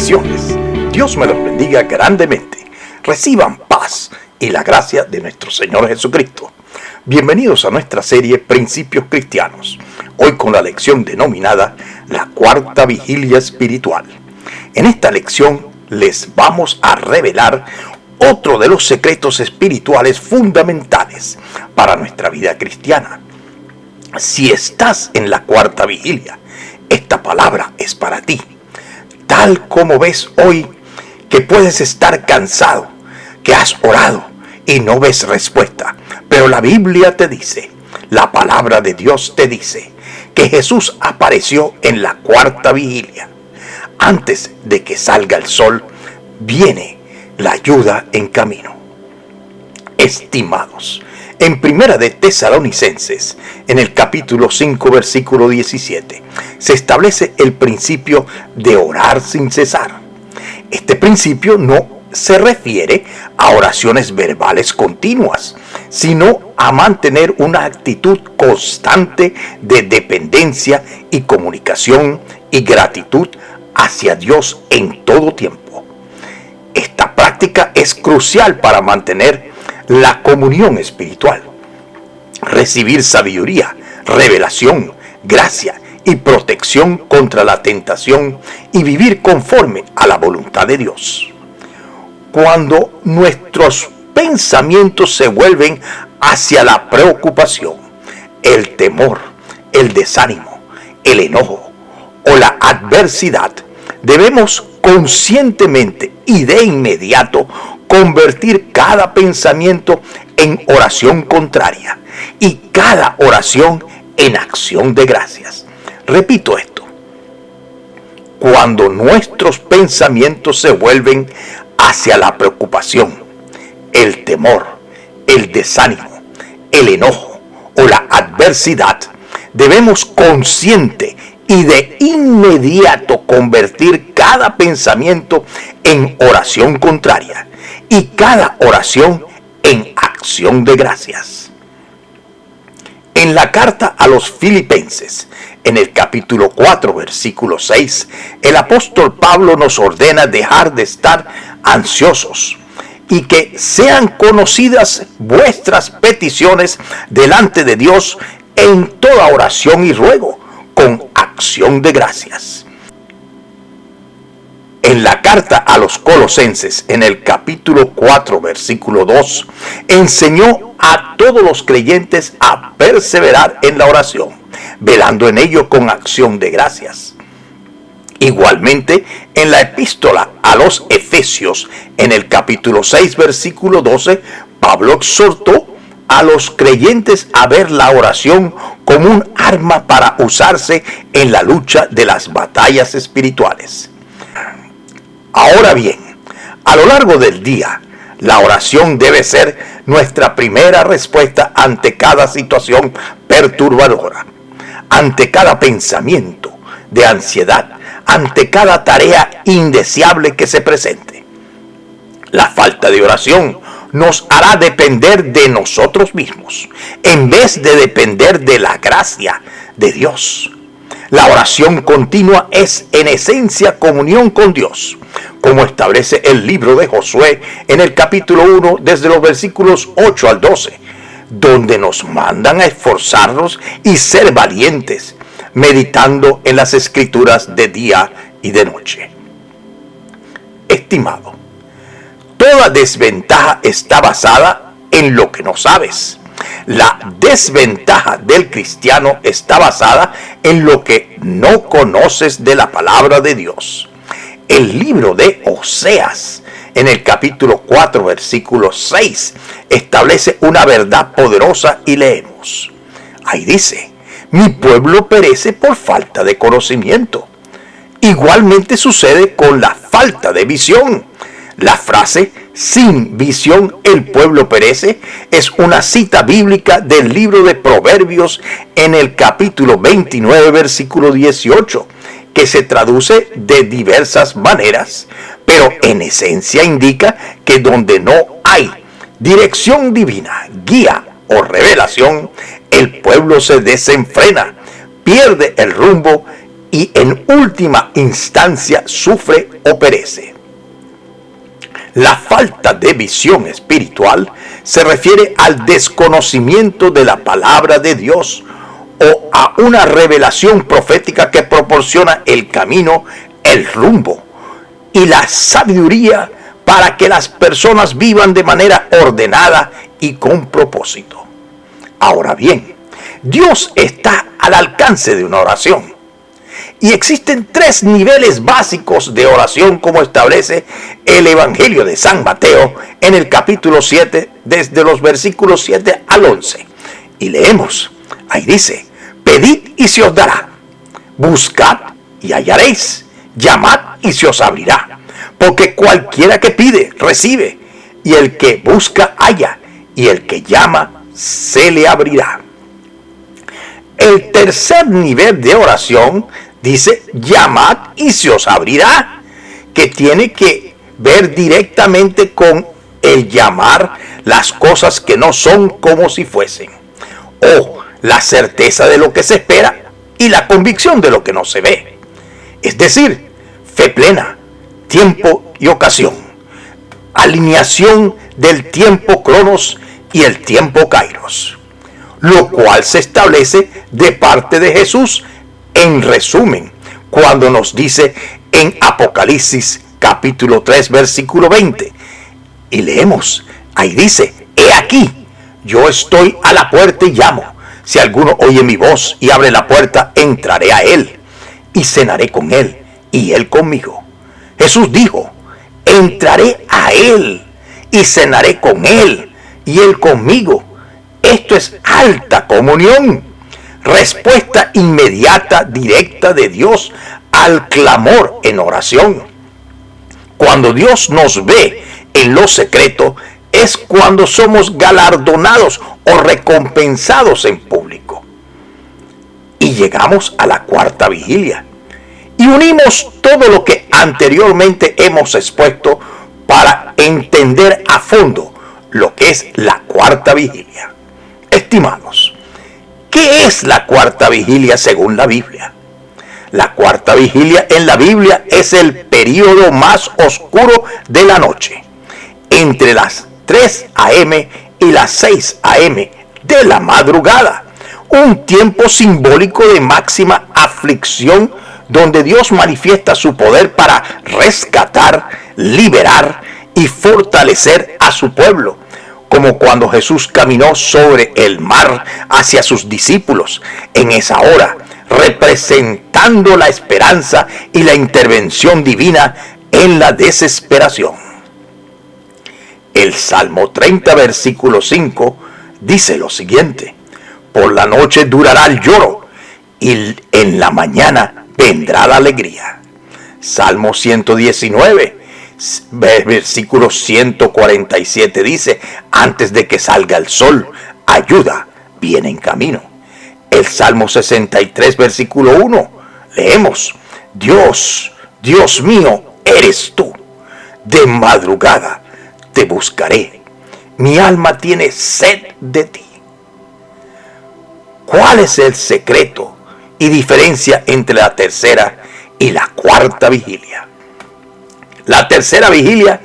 Bendiciones. Dios me los bendiga grandemente. Reciban paz y la gracia de nuestro Señor Jesucristo. Bienvenidos a nuestra serie Principios Cristianos. Hoy con la lección denominada La Cuarta Vigilia Espiritual. En esta lección les vamos a revelar otro de los secretos espirituales fundamentales para nuestra vida cristiana. Si estás en la cuarta vigilia, esta palabra es para ti. Tal como ves hoy que puedes estar cansado, que has orado y no ves respuesta, pero la Biblia te dice, la palabra de Dios te dice, que Jesús apareció en la cuarta vigilia. Antes de que salga el sol, viene la ayuda en camino. Estimados, en Primera de Tesalonicenses, en el capítulo 5, versículo 17, se establece el principio de orar sin cesar. Este principio no se refiere a oraciones verbales continuas, sino a mantener una actitud constante de dependencia y comunicación y gratitud hacia Dios en todo tiempo. Esta práctica es crucial para mantener la comunión espiritual, recibir sabiduría, revelación, gracia y protección contra la tentación y vivir conforme a la voluntad de Dios. Cuando nuestros pensamientos se vuelven hacia la preocupación, el temor, el desánimo, el enojo o la adversidad, debemos conscientemente y de inmediato convertir cada pensamiento en oración contraria y cada oración en acción de gracias. Repito esto. Cuando nuestros pensamientos se vuelven hacia la preocupación, el temor, el desánimo, el enojo o la adversidad, debemos consciente y de inmediato convertir cada pensamiento en oración contraria y cada oración en acción de gracias. En la carta a los Filipenses, en el capítulo 4, versículo 6, el apóstol Pablo nos ordena dejar de estar ansiosos y que sean conocidas vuestras peticiones delante de Dios en toda oración y ruego, con acción de gracias. En la carta a los Colosenses, en el capítulo 4, versículo 2, enseñó a todos los creyentes a perseverar en la oración, velando en ello con acción de gracias. Igualmente, en la epístola a los Efesios, en el capítulo 6, versículo 12, Pablo exhortó a los creyentes a ver la oración como un arma para usarse en la lucha de las batallas espirituales. Ahora bien, a lo largo del día, la oración debe ser nuestra primera respuesta ante cada situación perturbadora, ante cada pensamiento de ansiedad, ante cada tarea indeseable que se presente. La falta de oración nos hará depender de nosotros mismos, en vez de depender de la gracia de Dios. La oración continua es en esencia comunión con Dios, como establece el libro de Josué en el capítulo 1, desde los versículos 8 al 12, donde nos mandan a esforzarnos y ser valientes, meditando en las escrituras de día y de noche. Estimado, toda desventaja está basada en lo que no sabes. La desventaja del cristiano está basada en lo que no conoces de la palabra de Dios. El libro de Oseas, en el capítulo 4, versículo 6, establece una verdad poderosa y leemos. Ahí dice, mi pueblo perece por falta de conocimiento. Igualmente sucede con la falta de visión. La frase, sin visión el pueblo perece, es una cita bíblica del libro de Proverbios en el capítulo 29, versículo 18, que se traduce de diversas maneras, pero en esencia indica que donde no hay dirección divina, guía o revelación, el pueblo se desenfrena, pierde el rumbo y en última instancia sufre o perece. La falta de visión espiritual se refiere al desconocimiento de la palabra de Dios o a una revelación profética que proporciona el camino, el rumbo y la sabiduría para que las personas vivan de manera ordenada y con propósito. Ahora bien, Dios está al alcance de una oración. Y existen 3 niveles básicos de oración como establece el Evangelio de San Mateo en el capítulo 7, desde los versículos 7 al 11. Y leemos, ahí dice, pedid y se os dará, buscad y hallaréis, llamad y se os abrirá. Porque cualquiera que pide, recibe, y el que busca, halla, y el que llama, se le abrirá. El tercer nivel de oración dice, llamad y se os abrirá, que tiene que ver directamente con el llamar las cosas que no son como si fuesen, o la certeza de lo que se espera y la convicción de lo que no se ve. Es decir, fe plena, tiempo y ocasión, alineación del tiempo cronos y el tiempo kairos, lo cual se establece de parte de Jesús en resumen cuando nos dice en Apocalipsis capítulo 3 versículo 20, y leemos, ahí dice, he aquí, yo estoy a la puerta y llamo, si alguno oye mi voz y abre la puerta, entraré a él y cenaré con él y él conmigo. Jesús dijo, entraré a él y cenaré con él y él conmigo. Esto es alta comunión, respuesta inmediata, directa de Dios al clamor en oración. Cuando Dios nos ve en lo secreto, es cuando somos galardonados o recompensados en público. Y llegamos a la cuarta vigilia. Y unimos todo lo que anteriormente hemos expuesto para entender a fondo lo que es la cuarta vigilia. Estimados, ¿qué es la cuarta vigilia según la Biblia? La cuarta vigilia en la Biblia es el periodo más oscuro de la noche, entre las 3 a.m. y las 6 a.m. de la madrugada, un tiempo simbólico de máxima aflicción donde Dios manifiesta su poder para rescatar, liberar y fortalecer a su pueblo, como cuando Jesús caminó sobre el mar hacia sus discípulos en esa hora, representando la esperanza y la intervención divina en la desesperación. El Salmo 30, versículo 5, dice lo siguiente, por la noche durará el lloro, y en la mañana vendrá la alegría. Salmo 119, versículo 147 dice, antes de que salga el sol, ayuda viene en camino. El Salmo 63, versículo 1, leemos, Dios, Dios mío, eres tú, de madrugada te buscaré, mi alma tiene sed de ti. ¿Cuál es el secreto y diferencia entre la tercera y la cuarta vigilia? La tercera vigilia,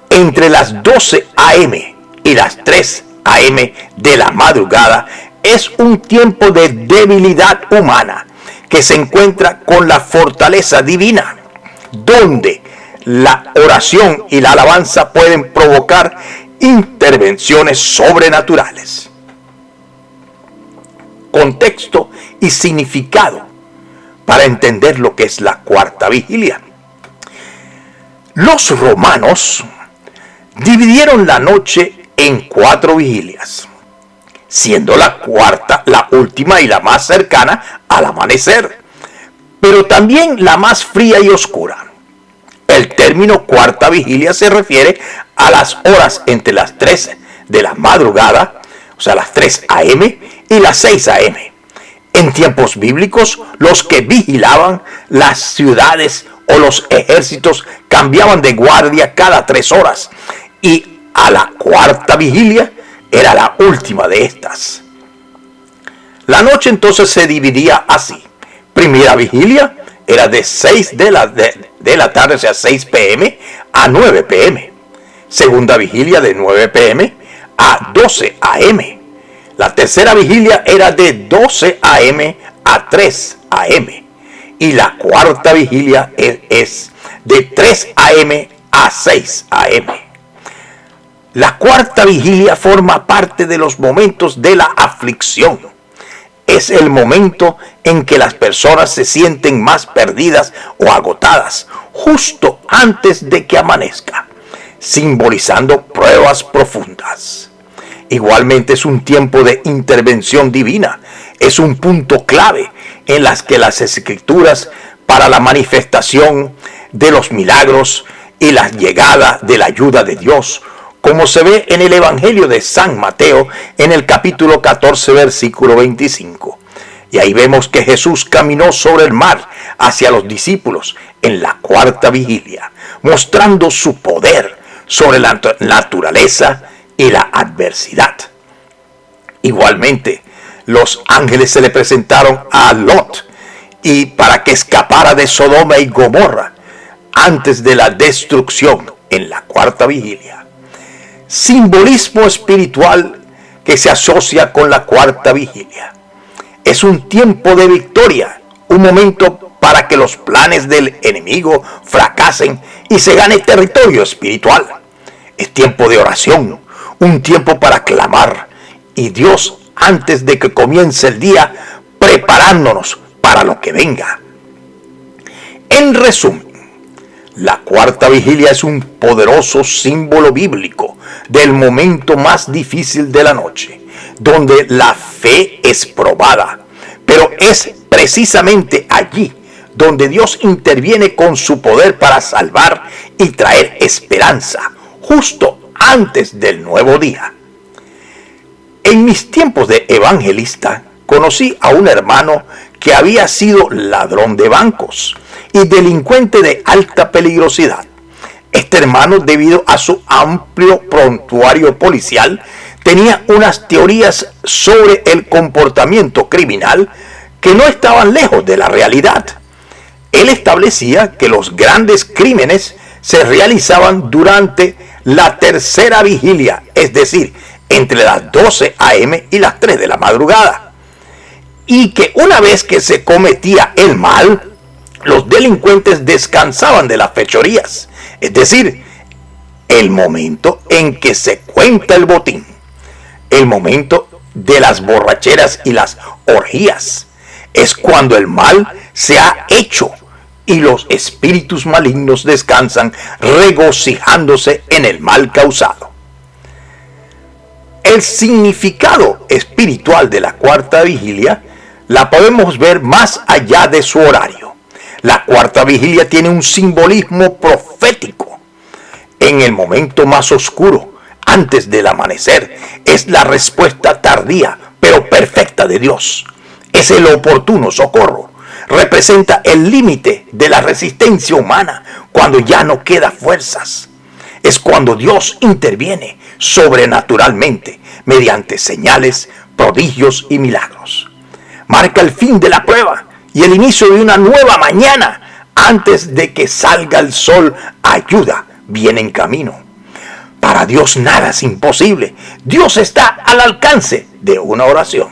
entre las 12 a.m. y las 3 a.m. de la madrugada, es un tiempo de debilidad humana que se encuentra con la fortaleza divina, donde la oración y la alabanza pueden provocar intervenciones sobrenaturales. Contexto y significado para entender lo que es la cuarta vigilia. Los romanos dividieron la noche en 4 vigilias, siendo la cuarta la última y la más cercana al amanecer, pero también la más fría y oscura. El término cuarta vigilia se refiere a las horas entre las 3 de la madrugada, o sea, las 3 a.m. y las 6 a.m. En tiempos bíblicos, los que vigilaban las ciudades o los ejércitos cambiaban de guardia cada 3 horas, y a la cuarta vigilia era la última de estas. La noche entonces se dividía así. Primera vigilia, era de 6 de la tarde, o sea, 6 p.m. a 9 p.m. Segunda vigilia de 9 p.m. a 12 a.m. La tercera vigilia era de 12 a.m. a 3 a.m. Y la cuarta vigilia es de 3 a.m. a 6 a.m. La cuarta vigilia forma parte de los momentos de la aflicción. Es el momento en que las personas se sienten más perdidas o agotadas, justo antes de que amanezca, simbolizando pruebas profundas. Igualmente es un tiempo de intervención divina. Es un punto clave en las que las escrituras para la manifestación de los milagros y la llegada de la ayuda de Dios, como se ve en el Evangelio de San Mateo en el capítulo 14, versículo 25. Y ahí vemos que Jesús caminó sobre el mar hacia los discípulos en la cuarta vigilia, mostrando su poder sobre la naturaleza y la adversidad. Igualmente, los ángeles se le presentaron a Lot y para que escapara de Sodoma y Gomorra antes de la destrucción en la cuarta vigilia. Simbolismo espiritual que se asocia con la cuarta vigilia. Es un tiempo de victoria, un momento para que los planes del enemigo fracasen y se gane territorio espiritual. Es tiempo de oración, un tiempo para clamar y Dios, antes de que comience el día, preparándonos para lo que venga. En resumen, la cuarta vigilia es un poderoso símbolo bíblico del momento más difícil de la noche, donde la fe es probada, pero es precisamente allí donde Dios interviene con su poder para salvar y traer esperanza, justo antes del nuevo día. En mis tiempos de evangelista, conocí a un hermano que había sido ladrón de bancos y delincuente de alta peligrosidad. Este hermano, debido a su amplio prontuario policial, tenía unas teorías sobre el comportamiento criminal que no estaban lejos de la realidad. Él establecía que los grandes crímenes se realizaban durante la tercera vigilia, es decir, entre las 12 a.m. y las 3 de la madrugada. Y que una vez que se cometía el mal, los delincuentes descansaban de las fechorías, es decir, el momento en que se cuenta el botín, el momento de las borracheras y las orgías, es cuando el mal se ha hecho y los espíritus malignos descansan regocijándose en el mal causado. El significado espiritual de la cuarta vigilia la podemos ver más allá de su horario. La cuarta vigilia tiene un simbolismo profético. En el momento más oscuro, antes del amanecer, es la respuesta tardía pero perfecta de Dios. Es el oportuno socorro. Representa el límite de la resistencia humana cuando ya no queda fuerzas. Es cuando Dios interviene sobrenaturalmente mediante señales, prodigios y milagros. Marca el fin de la prueba y el inicio de una nueva mañana. Antes de que salga el sol, ayuda viene en camino. Para Dios nada es imposible. Dios está al alcance de una oración.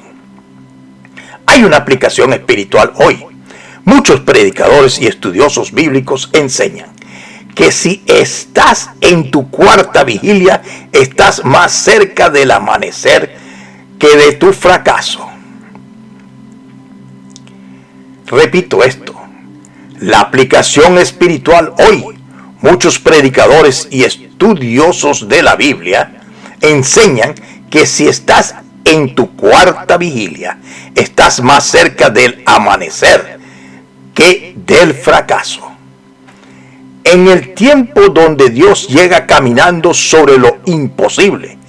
Hay una aplicación espiritual hoy. Muchos predicadores y estudiosos bíblicos enseñan que si estás en tu cuarta vigilia, estás más cerca del amanecer que de tu fracaso. Repito esto, la aplicación espiritual hoy, muchos predicadores y estudiosos de la Biblia enseñan que si estás en tu cuarta vigilia, estás más cerca del amanecer que del fracaso. En el tiempo donde Dios llega caminando sobre lo imposible,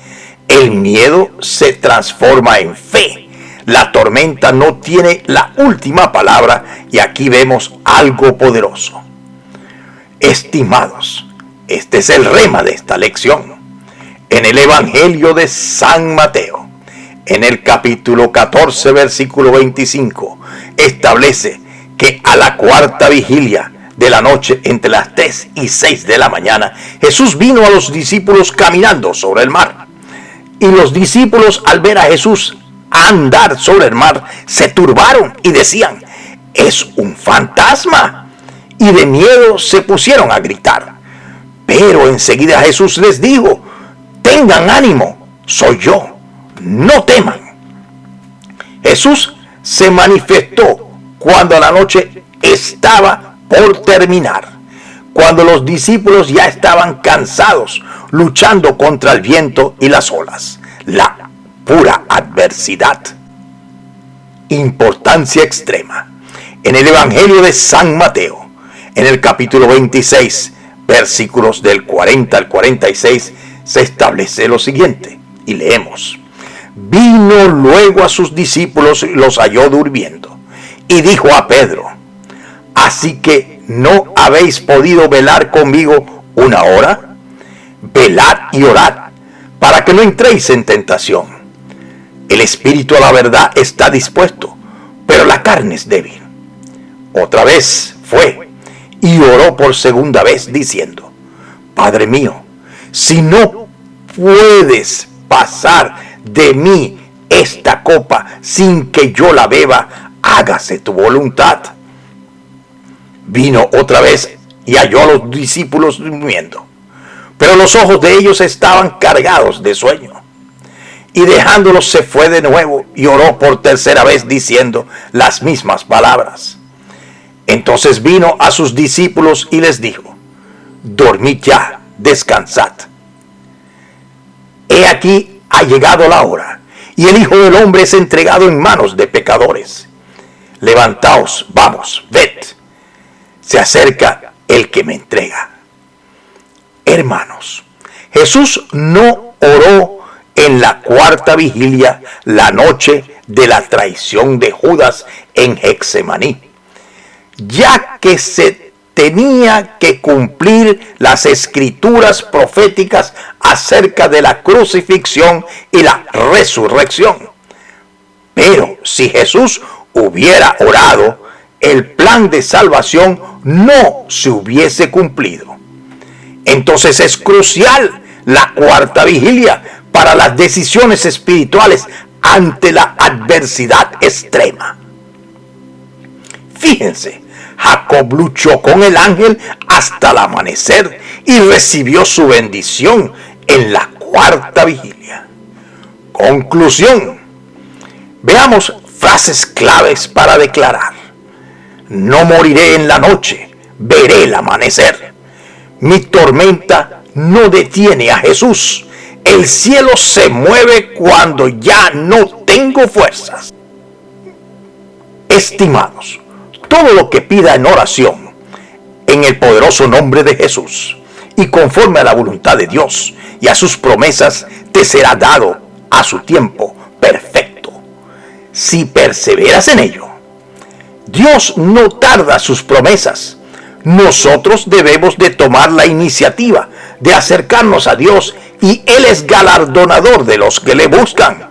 el miedo se transforma en fe. La tormenta no tiene la última palabra y aquí vemos algo poderoso. Estimados, este es el rema de esta lección. En el Evangelio de San Mateo, en el capítulo 14, versículo 25, establece que a la cuarta vigilia de la noche, entre las 3 y 6 de la mañana, Jesús vino a los discípulos caminando sobre el mar. Y los discípulos, al ver a Jesús andar sobre el mar, se turbaron y decían: es un fantasma. Y de miedo se pusieron a gritar. Pero enseguida Jesús les dijo: tengan ánimo, soy yo, no teman. Jesús se manifestó cuando la noche estaba por terminar, cuando los discípulos ya estaban cansados, luchando contra el viento y las olas, la pura adversidad. Importancia extrema. En el Evangelio de San Mateo, en el capítulo 26, versículos del 40 al 46, se establece lo siguiente, y leemos: vino luego a sus discípulos y los halló durmiendo, y dijo a Pedro: ¿así que no habéis podido velar conmigo una hora? Velad y orad, para que no entréis en tentación. El espíritu a la verdad está dispuesto, pero la carne es débil. Otra vez fue y oró por segunda vez, diciendo: Padre mío, si no puedes pasar de mí esta copa sin que yo la beba, hágase tu voluntad. Vino otra vez y halló a los discípulos durmiendo, pero los ojos de ellos estaban cargados de sueño. Y dejándolos se fue de nuevo y oró por tercera vez, diciendo las mismas palabras. Entonces vino a sus discípulos y les dijo: dormid ya, descansad. He aquí ha llegado la hora, y el Hijo del Hombre es entregado en manos de pecadores. Levantaos, vamos, ved, se acerca el que me entrega. Hermanos, Jesús no oró en la cuarta vigilia, la noche de la traición de Judas en Getsemaní, ya que se tenía que cumplir las escrituras proféticas acerca de la crucifixión y la resurrección. Pero si Jesús hubiera orado, el plan de salvación no se hubiese cumplido. Entonces es crucial la cuarta vigilia para las decisiones espirituales ante la adversidad extrema. Fíjense, Jacob luchó con el ángel hasta el amanecer y recibió su bendición en la cuarta vigilia. Conclusión. Veamos frases claves para declarar: no moriré en la noche, veré el amanecer. Mi tormenta no detiene a Jesús. El cielo se mueve cuando ya no tengo fuerzas. Estimados, todo lo que pida en oración, en el poderoso nombre de Jesús, y conforme a la voluntad de Dios y a sus promesas, te será dado a su tiempo perfecto, si perseveras en ello. Dios no tarda sus promesas. Nosotros debemos de tomar la iniciativa de acercarnos a Dios, y Él es galardonador de los que le buscan.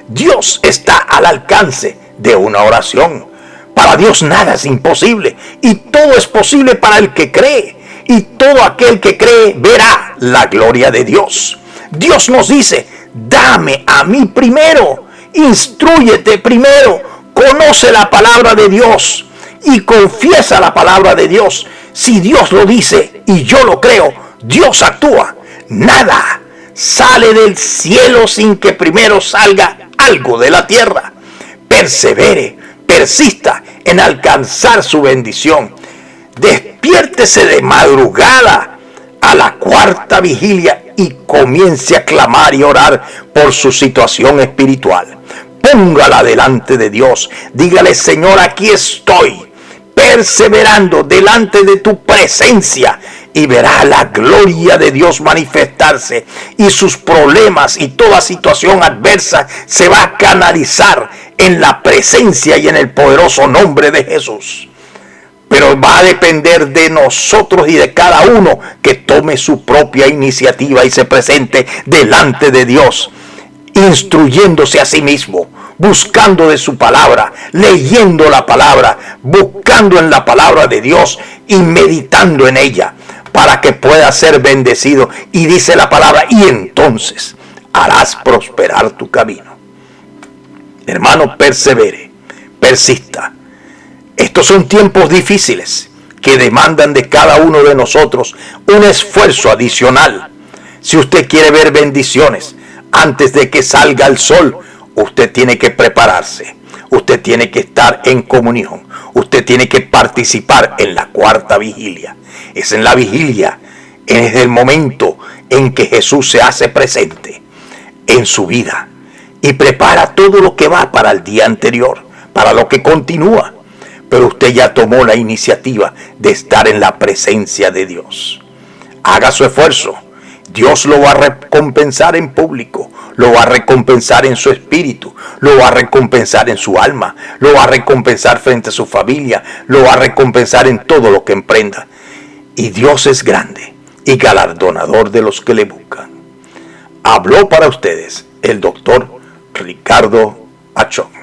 Dios está al alcance de una oración. Para Dios nada es imposible, y todo es posible para el que cree, y todo aquel que cree verá la gloria de Dios. Dios nos dice: dame a mí primero, instrúyete primero, conoce la palabra de Dios y confiesa la palabra de Dios. Si Dios lo dice y yo lo creo, Dios actúa. Nada sale del cielo sin que primero salga algo de la tierra. Persevere, persista en alcanzar su bendición. Despiértese de madrugada a la cuarta vigilia y comience a clamar y orar por su situación espiritual. Póngala delante de Dios. Dígale: Señor, aquí estoy, perseverando delante de tu presencia, y verá la gloria de Dios manifestarse, y sus problemas y toda situación adversa se va a canalizar en la presencia y en el poderoso nombre de Jesús. Pero va a depender de nosotros y de cada uno que tome su propia iniciativa y se presente delante de Dios instruyéndose a sí mismo, buscando de su palabra, leyendo la palabra, buscando en la palabra de Dios y meditando en ella, para que pueda ser bendecido. Y dice la palabra, y entonces harás prosperar tu camino. Hermano, persevere, persista. Estos son tiempos difíciles que demandan de cada uno de nosotros un esfuerzo adicional. Si usted quiere ver bendiciones antes de que salga el sol, usted tiene que prepararse. Usted tiene que estar en comunión. Usted tiene que participar en la cuarta vigilia. Es en la vigilia, es el momento en que Jesús se hace presente en su vida y prepara todo lo que va para el día anterior, para lo que continúa. Pero usted ya tomó la iniciativa de estar en la presencia de Dios. Haga su esfuerzo. Dios lo va a recompensar en público, lo va a recompensar en su espíritu, lo va a recompensar en su alma, lo va a recompensar frente a su familia, lo va a recompensar en todo lo que emprenda. Y Dios es grande y galardonador de los que le buscan. Habló para ustedes el doctor Ricardo Achón.